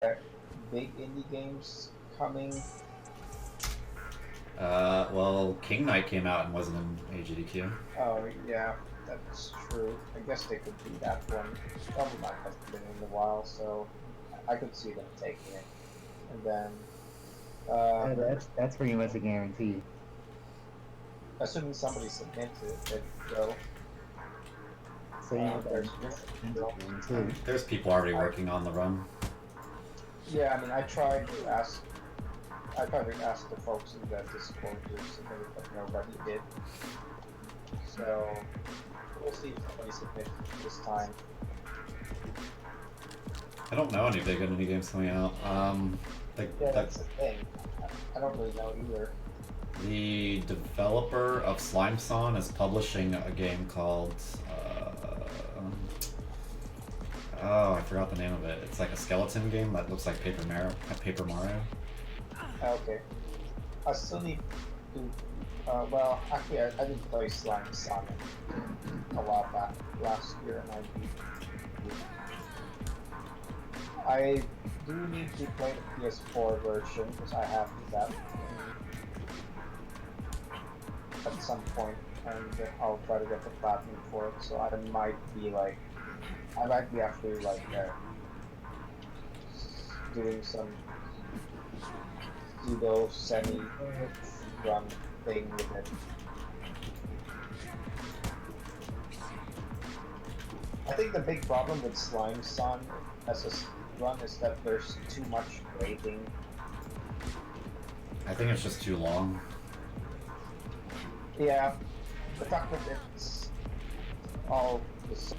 big indie games coming. Well, King Knight came out and wasn't in AGDQ. Oh yeah, that's true. I guess they could do that one. Shovel Knight hasn't been in a while, so I could see them taking it. And then, River, That's pretty much a guarantee. assuming somebody submits it though. So you got There's this River. game too. There's people already I, working on the run. yeah, I mean, I tried to ask the folks in the Discord to submit it, but nobody did. So we'll see if somebody submits this time. I don't know any big indie games coming out. Yeah, that's the thing. I don't really know either. The developer of Slimeson is publishing a game called. Oh, I forgot the name of it. It's like a skeleton game that looks like Paper Mario. Okay. I still need to. Well, actually, I didn't play Slime Sonic a while back last year, and I do need to play the PS4 version because I have that at some point, and I'll try to get the platinum for it. So I might be actually like doing some pseudo semi run thing with it. I think the big problem with Slime Son as a run is that there's too much waiting. I think it's just too long. Yeah, the fact that it's all the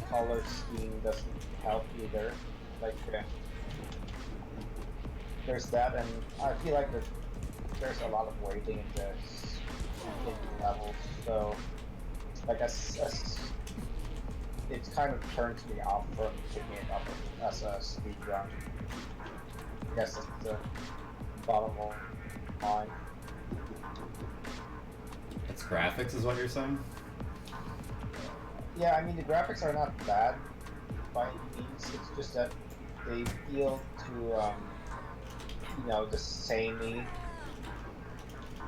color scheme doesn't help either. Like, there's that, and I feel like there's a lot of waiting in the levels. So, like, as it kind of turns me off from picking it up as a speed run. I guess that's the bottom line. Its graphics is what you're saying? Yeah, I mean the graphics are not bad by any means. It's just that they feel too, the samey.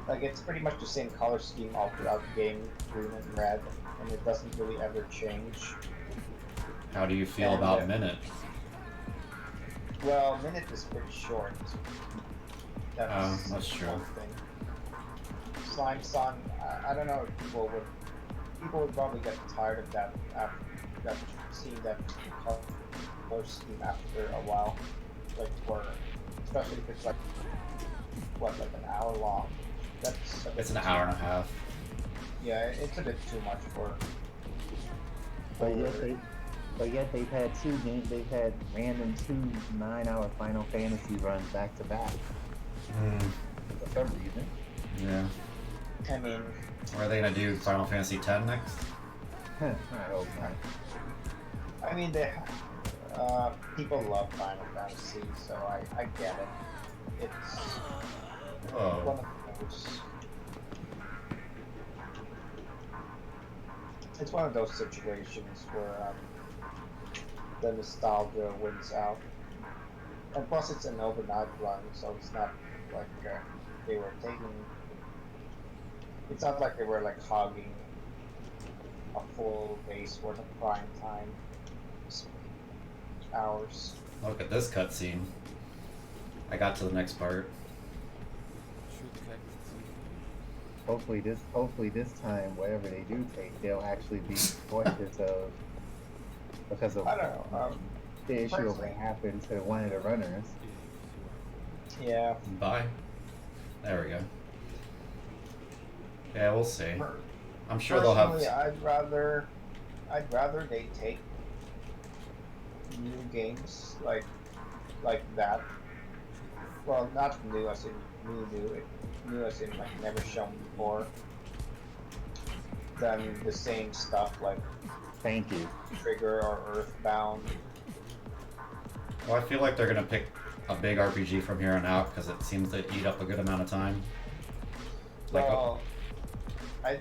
Like it's pretty much the same color scheme all throughout the game, green and red, and it doesn't really ever change. How do you feel about Minute? Well, Minute is pretty short. That's true. One thing. Slime Son, I don't know if people would probably get tired of that after seeing that color scheme after a while, especially if it's like an hour long. It's an hour and a half. Yeah, it's a bit too much for. But yet they've had two games. They've had random 2 9-hour Final Fantasy runs back to back. For some reason. Yeah. I mean. Or are they gonna do Final Fantasy X next? I hope not. I mean, people love Final Fantasy, so I get it. It's one of those. It's one of those situations where the nostalgia wins out, and plus it's an overnight run, so it's not like they were taking. It's not like they were like hogging a full day's worth of prime time hours. Look at this cutscene. I got to the next part. Hopefully this time, whatever they do take, they'll actually be cautious of because of I don't know. the issue of what happened to one of the runners. Yeah. Bye. There we go. Yeah, we'll see. I'm sure they'll have. I'd rather they take new games like that. Well, not new as in new as in like never shown before. Than the same stuff like. Thank you. Trigger or Earthbound. Well, I feel like they're gonna pick a big RPG from here on out because it seems to eat up a good amount of time. Like, well, I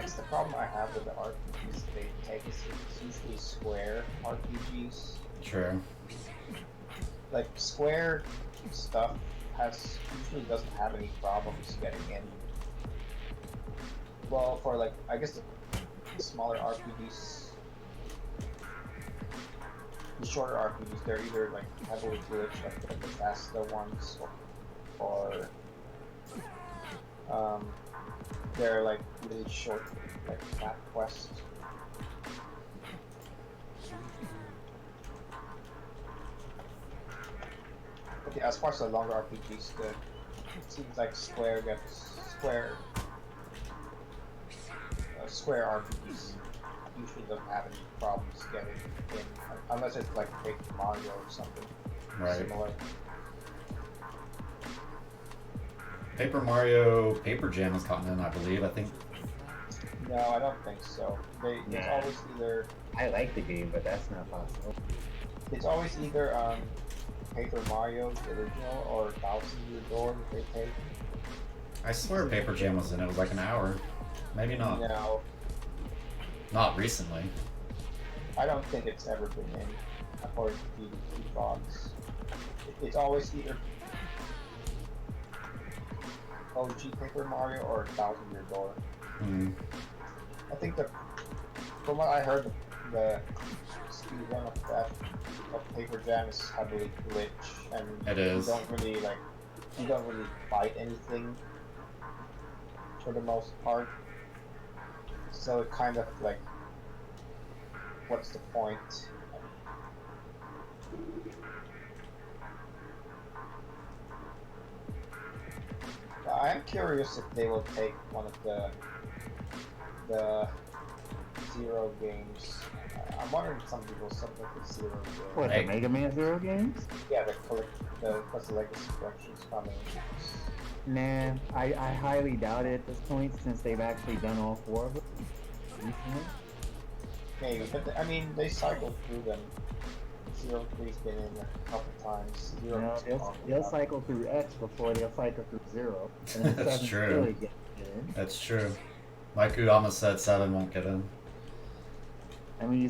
guess the problem I have with the RPGs they take is it's usually Square RPGs. True. like Square stuff usually doesn't have any problems getting in. Well, for like I guess the smaller RPGs, the shorter RPGs, they're either like heavily glitched, like the Bethesda ones, or they're like really short, like map quests. But yeah, as far as the longer RPGs, it seems like Square RPGs usually doesn't have any problems getting in, unless it's like Paper Mario or something similar. Paper Mario, Paper Jam has gotten in, I believe. I think. No, I don't think so. It's always either. I like the game, but that's not possible. It's always either Paper Mario, the original, or Thousand Year Door that they take. I swear Paper Jam was in it. It was like an hour. Maybe not. No, Not recently. I don't think it's ever been in, according to PvP Box. It's always either OG Paper Mario or Thousand Year Door. I think from what I heard, the speedrun of that of Paper Jam is heavily glitch, and It is. you don't really fight anything for the most part. So it kind of like, what's the point? I'm curious if they will take one of the Zero games. I'm wondering if some people submit the Zero game. What, the Mega Man Zero games? Yeah, what's the Legacy Collection's coming. Nah, I highly doubt it at this point, since they've actually done all 4 of them recently. Maybe, but I mean, they cycled through them. 03's been in a couple times. They'll cycle through X before they'll cycle through 0. And then That's 7's true. still get in. That's true. Like Uyama said, 7 won't get in. I mean, you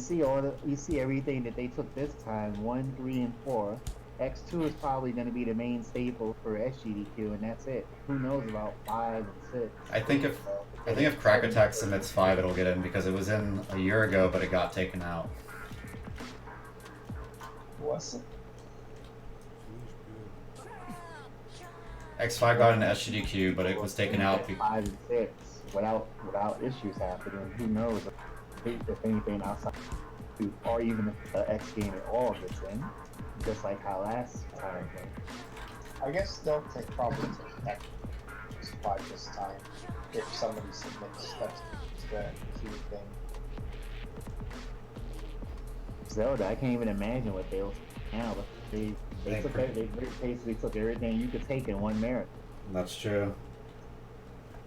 see everything that they took this time, 1, 3, and 4. X2 is probably going to be the main staple for SGDQ, and that's it. Who knows about 5 and 6? I think if Crack Attack submits 5, it'll get in because it was in a year ago, but it got taken out. Was it? X5 got an SGDQ, but it was taken out. 5 and 6 without issues happening. Who knows if anything outside, or even if the X game at all gets in, just like how last time went. I guess they'll probably take X5 this time if somebody submits. That's the key thing. Zelda, I can't even imagine what they'll now, but they basically took everything you could take in one merit. That's true.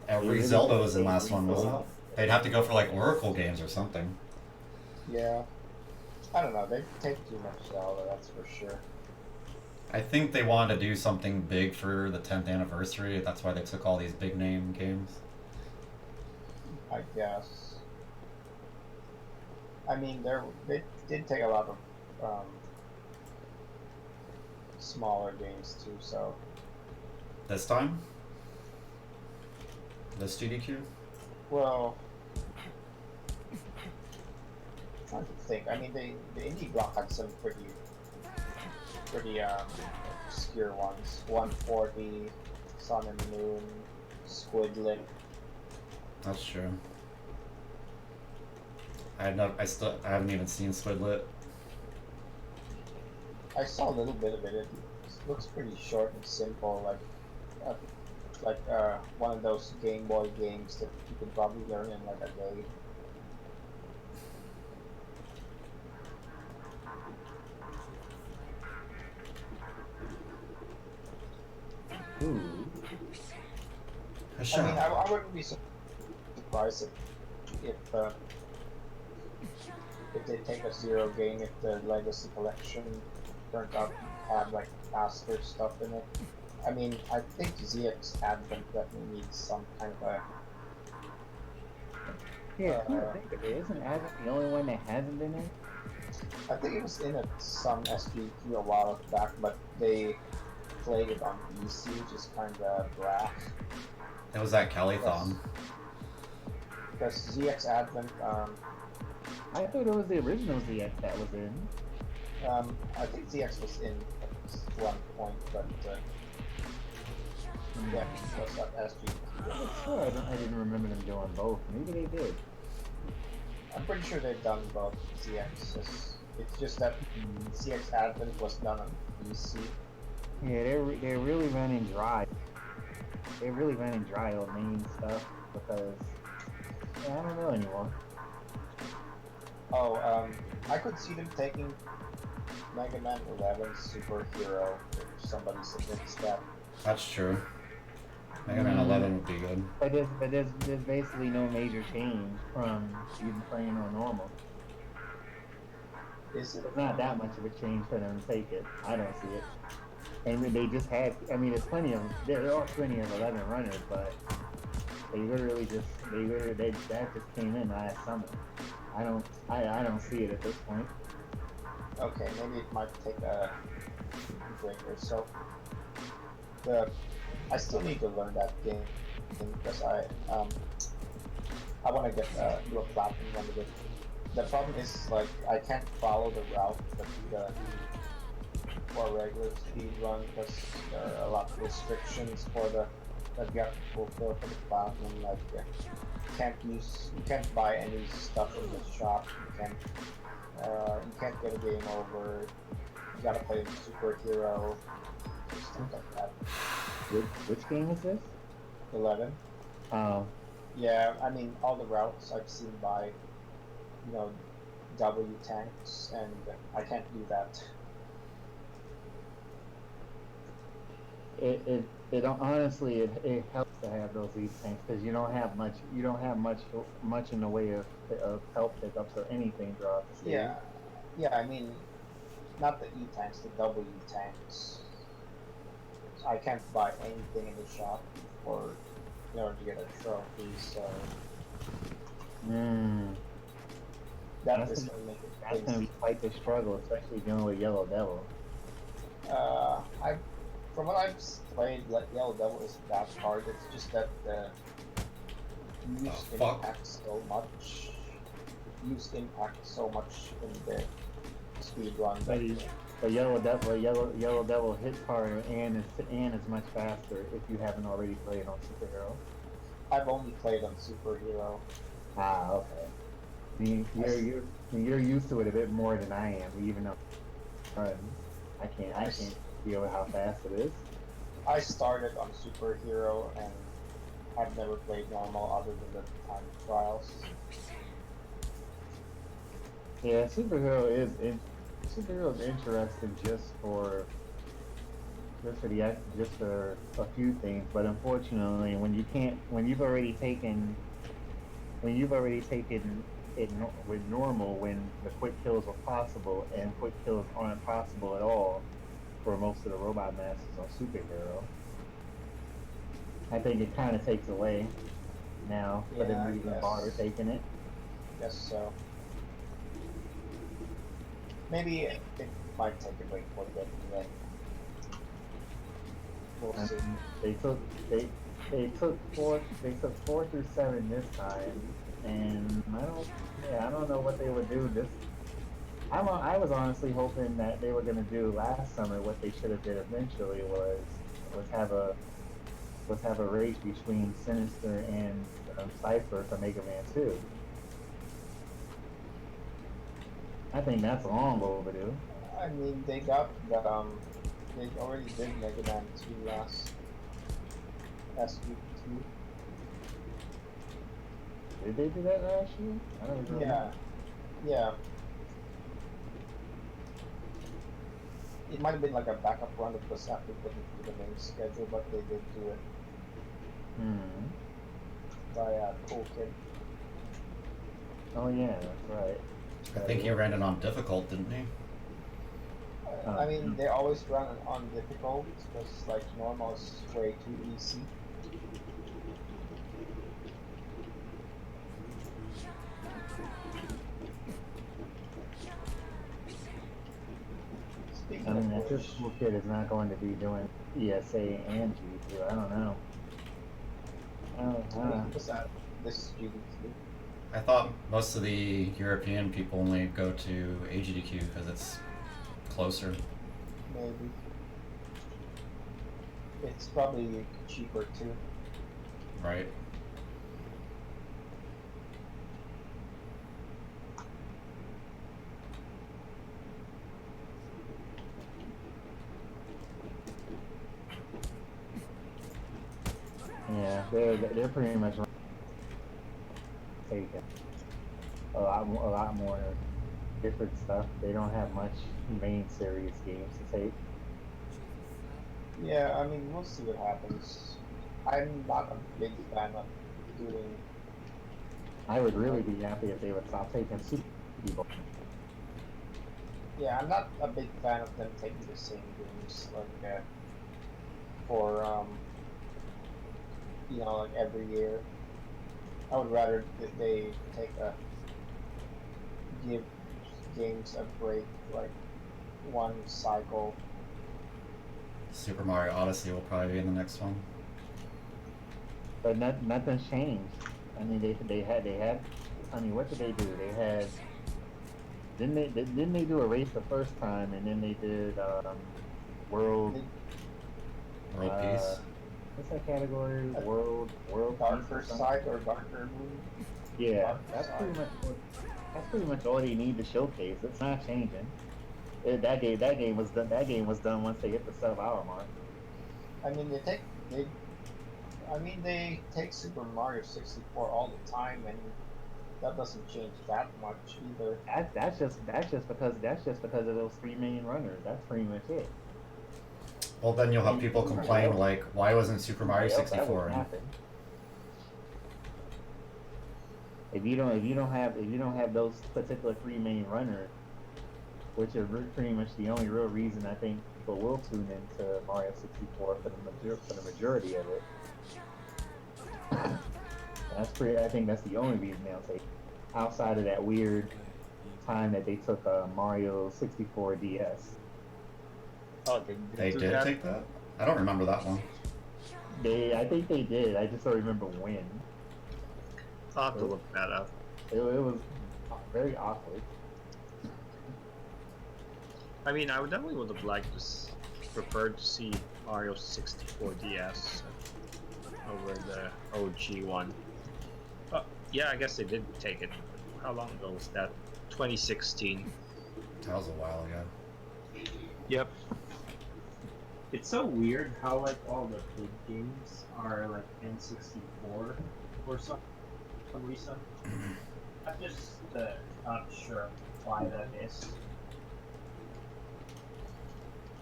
Every Zelda was in last one, wasn't it? They'd have to go for like Oracle games or something. Yeah. I don't know, they take too much Zelda, that's for sure. I think they wanted to do something big for the 10th anniversary. That's why they took all these big name games. I guess. I mean, they did take a lot of smaller games too, so. This time? This GDQ? Well, I'm trying to think. I mean, the indie block had some pretty obscure ones. 140, Sun and Moon, Squidlet. That's true. I haven't even seen Squidlet. I saw a little bit of it. It looks pretty short and simple, like one of those Game Boy games that you can probably learn in like a day. Ooh. I mean, I wouldn't be surprised if they take a Zero game, if the Legacy Collection turned out to have like faster stuff in it. I mean, I think ZX Advent definitely needs some kind of a. Yeah, I think it is. Isn't Advent the only one that hasn't been in? I think it was in some SGQ a while back, but they played it on EC, which is kind of brash. It was that Kellython. Because ZX Advent, I thought it was the original ZX that was in. I think ZX was in at one point, but yeah, it was at SGQ. I'm sure I didn't remember them doing both. Maybe they did. I'm pretty sure they've done both ZX. It's just that ZX Advent was done on EC. Yeah, they're really running dry. They're really running dry on main stuff because I don't know anymore. Oh, I could see them taking Mega Man 11 Superhero if somebody submits that. That's true. Mega Man 11 would be good. But there's basically no major change from even playing on normal. Is it? It's not that much of a change for them to take it. I don't see it. And they just had, I mean, there are plenty of 11 runners, but that just came in last summer. I don't see it at this point. Okay, maybe it might take a break or so. I still need to learn that game because I want to get do a platinum one of it. The problem is like I can't follow the route for a regular speed run because there are a lot of restrictions for that you have to fulfill for the platinum. Like you can't buy any stuff in the shop. You can't get a game over. You gotta play the superhero, stuff like that. Which game is this? 11. Yeah, I mean all the routes I've seen by, W tanks, and I can't do that. It honestly it helps to have those E tanks because you don't have much in the way of help pickups or anything throughout the stage. Yeah. I mean, not the E tanks, the W tanks. I can't buy anything in the shop in order to get a trophy, so that is gonna make it. That's gonna be quite the struggle, especially dealing with Yellow Devil. From what I've played, Yellow Devil isn't that hard. It's just that use impact so much. Use impact so much in the speed run. But Yellow Devil hits harder and is much faster if you haven't already played on Superhero. I've only played on Superhero. Ah, okay. I mean, you're used to it a bit more than I am, even though I can't deal with how fast it is. I started on Superhero and I've never played normal other than the time trials. Yeah, Superhero is interesting just for a few things, but unfortunately, when you've already taken it with normal, when the quick kills are possible and quick kills aren't possible at all for most of the robot masters on Superhero, I think it kind of takes away now for them to even bother taking it. Guess so. Maybe it might take a break for a bit, and then we'll see. They took 4 through 7 this time, and I don't know what they would do this. I was honestly hoping that they were gonna do last summer what they should have did eventually was have a race between Sinister and Cypher for Mega Man 2. I think that's long overdue. I mean, they got the they already did Mega Man 2 last SG2. Did they do that last year? I don't even remember. Yeah. It might have been like a backup run that was after putting through the main schedule, but they did do it. By Cool Kid. Oh yeah, that's right. I think he ran it on difficult, didn't he? I mean, they always run it on difficult because like normal is way too easy. guess this cool kid is not going to be doing ESA and GDQ. I don't know. What's that? This is GDQ. I thought most of the European people only go to AGDQ because it's closer. Maybe. It's probably cheaper too. Right. Yeah, they're pretty much taking a lot more different stuff. They don't have much main series games to take. Yeah, I mean, we'll see what happens. I'm not a big fan of doing. I would really be happy if they would stop taking Super Bowl. Yeah, I'm not a big fan of them taking the same games like for you know, like every year. I would rather that they give games a break, like one cycle. Super Mario Odyssey will probably be in the next one. But nothing's changed. I mean, they had. I mean, what did they do? They had. Didn't they do a race the first time, and then they did world. World Peace. What's that category? World Darker Peace or side or darker moon? Yeah, Darker that's side. pretty much all they need to showcase. It's not changing. That game was done. That game was done once they hit the 7-hour mark. I mean, they take Super Mario 64 all the time, and that doesn't change that much either. That's just because of those 3 main runners. That's pretty much it. Well, then you'll have people complain like, why wasn't Super Mario That 64 wouldn't in? happen. If you don't have those particular 3 main runners, which are pretty much the only real reason I think people will tune into Mario 64 for the majority of it. I think that's the only reason they'll take. Outside of that weird time that they took Mario 64 DS. Oh, They did take that? I don't remember that one. I think they did. I just don't remember when. I'll have to look that up. It was very awkward. I mean, I would definitely would have liked to preferred to see Mario 64 DS over the OG one. Oh, yeah, I guess they did take it. How long ago was that? 2016. That was a while ago. Yep. It's so weird how like all the big games are like N64 for some reason. I'm just not sure why that is.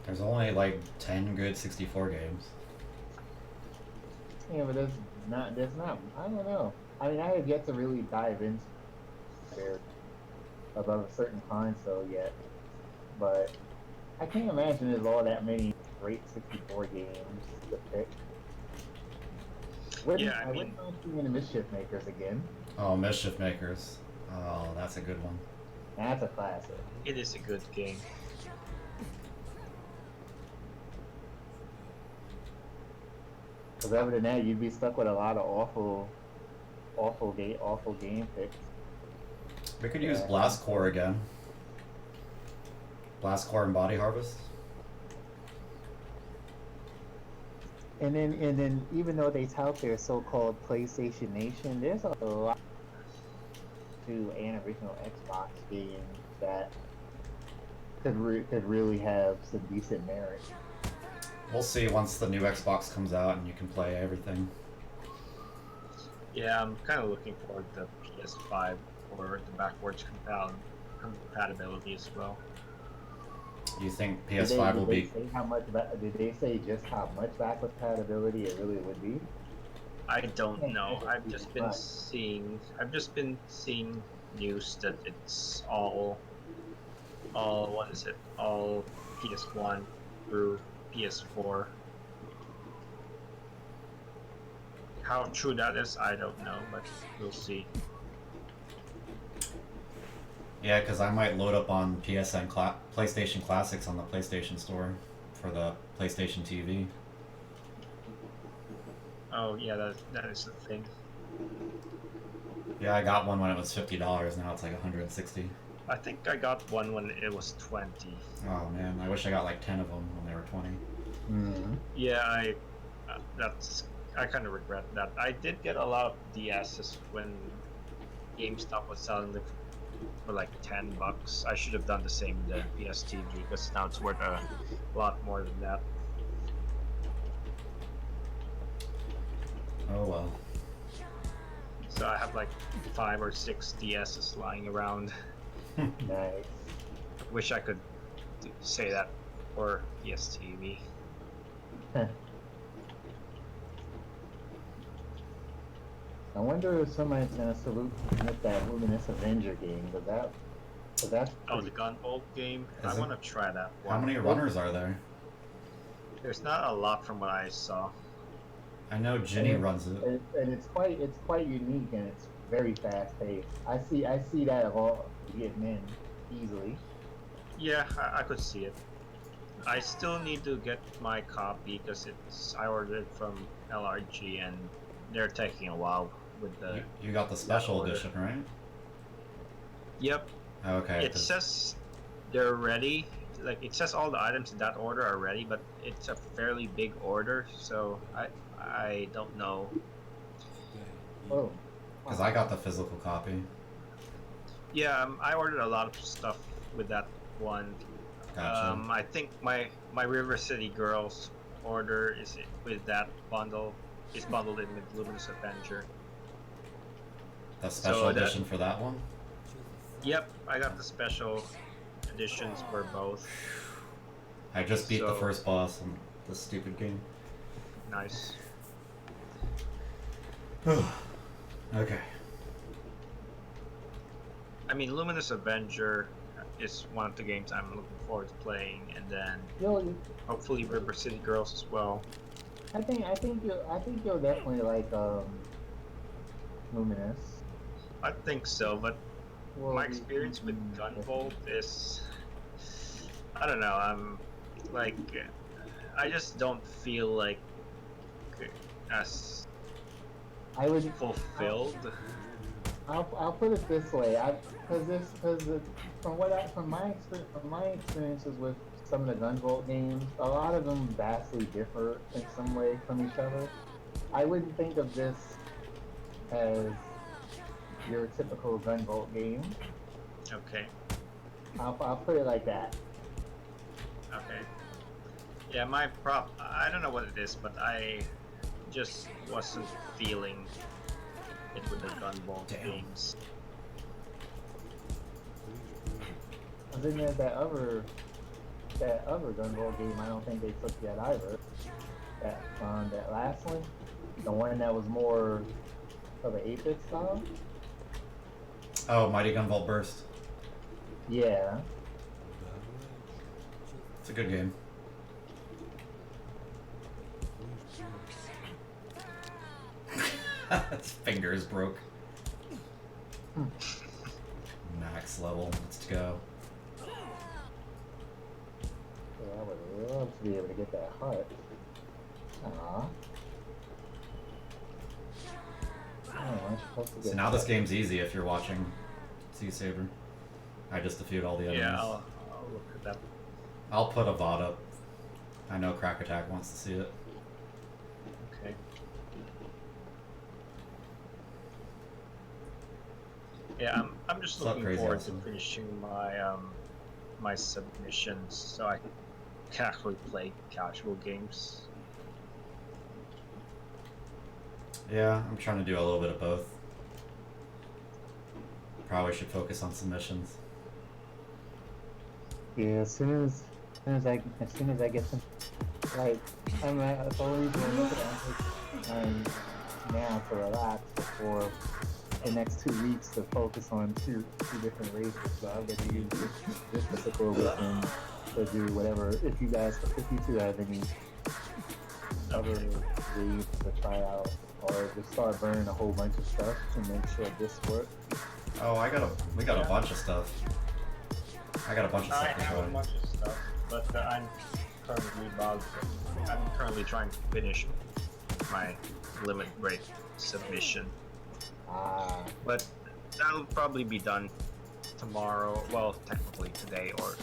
There's only like 10 good 64 games. Yeah, but there's not. I don't know. I mean, I have yet to really dive into there above a certain console yet, but I can't imagine there's all that many great 64 games to pick. Yeah, I I mean- wouldn't mind seeing the Mischief Makers again. Oh, Mischief Makers. Oh, that's a good one. That's a classic. It is a good game. Because other than that, you'd be stuck with a lot of awful game picks. We could use Blast Core again. Blast Core and Body Harvest. And then even though they tout their so-called PlayStation Nation, there's a lot to an original Xbox game that could really have some decent merit. We'll see once the new Xbox comes out and you can play everything. Yeah, I'm kind of looking forward to PS5 or the backwards compatibility as well. You think Did PS5 will they be... say how much? Did they say just how much backwards compatibility it really would be? I don't know. I've just been Right. seeing news that it's all what is it? All PS1 through PS4. How true that is, I don't know, but we'll see. Yeah, because I might load up on PlayStation Classics on the PlayStation Store for the PlayStation TV. Oh yeah, that is the thing. Yeah, I got one when it was $50. Now it's like 160. I think I got one when it was 20. Oh man, I wish I got like 10 of them when they were 20. Yeah, I kind of regret that. I did get a lot of DSs when GameStop was selling them for like $10. I should have done the same with the PS TV because now it's worth a lot more than that. Oh well. So I have like 5 or 6 DSs lying around. Nice. Wish I could say that for PS TV. I wonder if somebody's gonna salute with that Luminous Avenger game, cause that's Oh, the Gunvolt game? I Is it? want to try that one. How many runners are there? There's not a lot from what I saw. I know Ginny runs it. and it's quite unique and it's very fast paced. I see that all getting in easily. Yeah, I could see it. I still need to get my copy because I ordered it from LRG and they're taking a while with the. You got the special order. edition, right? Yep. Okay. It 'cause- says they're ready. Like it says all the items in that order are ready, but it's a fairly big order, so I don't know. Oh, Because I got the physical copy. Yeah, I ordered a lot of stuff with that one. Gotcha. I think my River City Girls order is with that bundle. It's bundled in with Luminous Avenger. The special so that- edition for that one? Yep, I got the special editions for both. I just beat the So- first boss in this stupid game. Nice. Okay. I mean, Luminous Avenger is one of the games I'm looking forward to playing, and then hopefully River City Girls as well. I think you'll definitely like Luminous. I think so, but Well, my experience with Gunvolt is, I don't know. I'm like, I just don't feel like as I would. fulfilled. I'll put it this way. From my experiences with some of the Gunvolt games, a lot of them vastly differ in some way from each other. I wouldn't think of this as your typical Gunvolt game. Okay. I'll put it like that. Okay. Yeah, I don't know what it is, but I just wasn't feeling it with the Gunvolt Damn. games. And then there's that other Gunvolt game. I don't think they took yet either. That last one, the one that was more of an 8-bit style. Oh, Mighty Gunvolt Burst. Yeah. It's a good game. His fingers broke. Max level. Let's go. Yeah, I would love to be able to get that heart. Aww. Oh, I'm supposed to So get now this that. game's easy if you're watching Sea Saber. I just defeated all the enemies. Yeah, I'll look at that. I'll put a VOD up. I know Crack Attack wants to see it. Okay. Yeah, I'm just What's up, looking Crazy forward Awesome? to finishing my submissions so I can actually play casual games. Yeah, I'm trying to do a little bit of both. Probably should focus on submissions. Yeah, as soon as I get some, like, it's always time now to relax before the next 2 weeks to focus on two different races. So I'm gonna use this particular weekend to do whatever. If you two have any other ways to try out, or just start burning a whole bunch of stuff to make sure this works. Oh, we got a bunch of stuff. I got a bunch of I stuff to have a try. bunch of stuff, but I'm currently I'm currently trying to finish my limit break submission, Ah, but that'll probably be done tomorrow. Well, technically today, or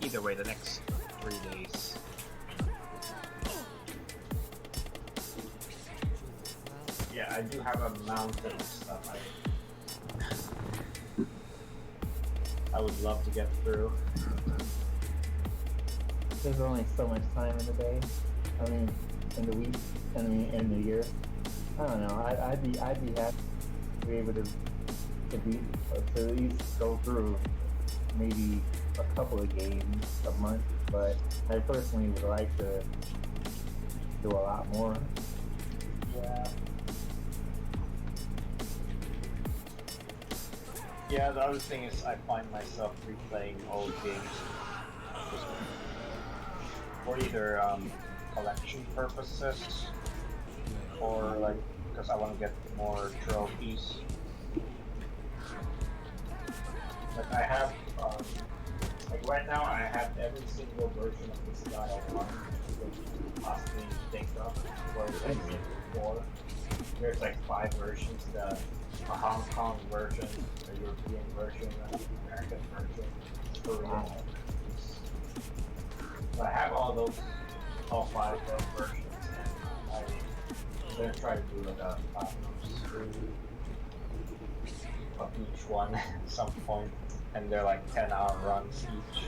either way, the next 3 days. Yeah, I do have a mountain of stuff I would love to get through. there's only so much time in the day. I mean, in the week. I mean, in the year. I don't know. I'd be happy to be able to at least go through maybe a couple of games a month. But I personally would like to do a lot more. Yeah. Yeah, the other thing is I find myself replaying old games just for either collection purposes or like because I want to get more trophies. Like I have, like right now I have every single version of this guy I want to possibly think of. For example, 4. There's like 5 versions: a Hong Kong version, a European version, an American version, Korean Wow. versions. So I have all 5 of those versions, and I'm gonna try to do like a stream of each one at some point, and they're like 10-hour runs each.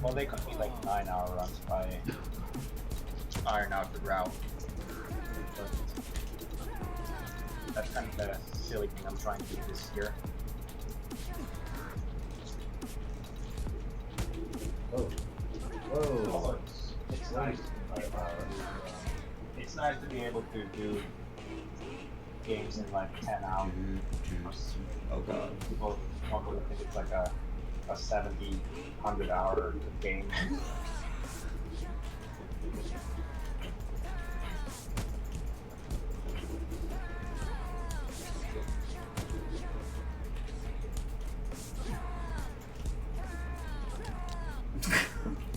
Well, they could be like 9-hour runs if I iron out the route. But that's kind of the silly thing I'm trying to do this year. Oh, whoa! Also, it's nice. It's nice to be able to do games in like 10 hours. Oh god. People normally think it's like a 70, 100-hour game.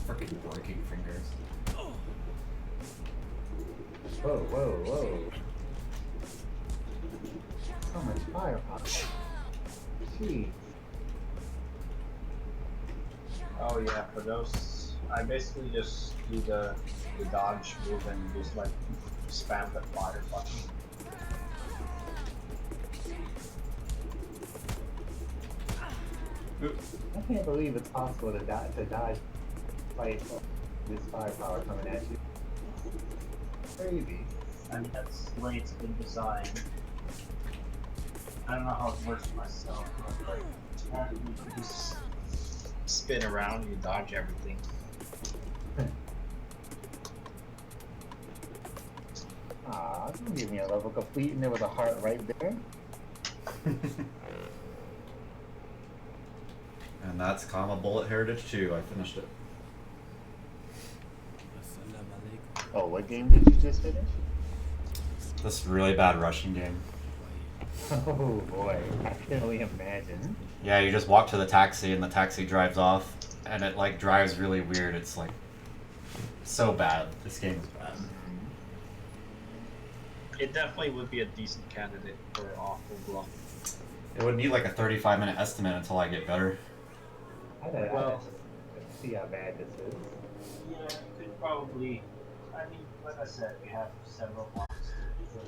Freaking working fingers. Whoa, whoa, whoa. So much firepower. Jeez. Oh yeah, for those, I basically just do the dodge move and just like spam the fire button. I can't believe it's possible to dodge fight this firepower coming at you. Crazy. I mean, that's the way it's been designed. I don't know how it works myself, but like, you can just spin around, you dodge everything. Aw, don't give me a level complete and there was a heart right there. And that's Kama Bullet Heritage 2. I finished it. Oh, what game did you just finish? This really bad Russian game. Oh boy, I can only imagine. Yeah, you just walk to the taxi and the taxi drives off, and it like drives really weird. It's like so bad. This game is bad. It definitely would be a decent candidate for Awful Bluff. It would need like a 35-minute estimate until I get better. I gotta Well- see how bad this is. Yeah, you could probably. I mean, like I said, we have several months to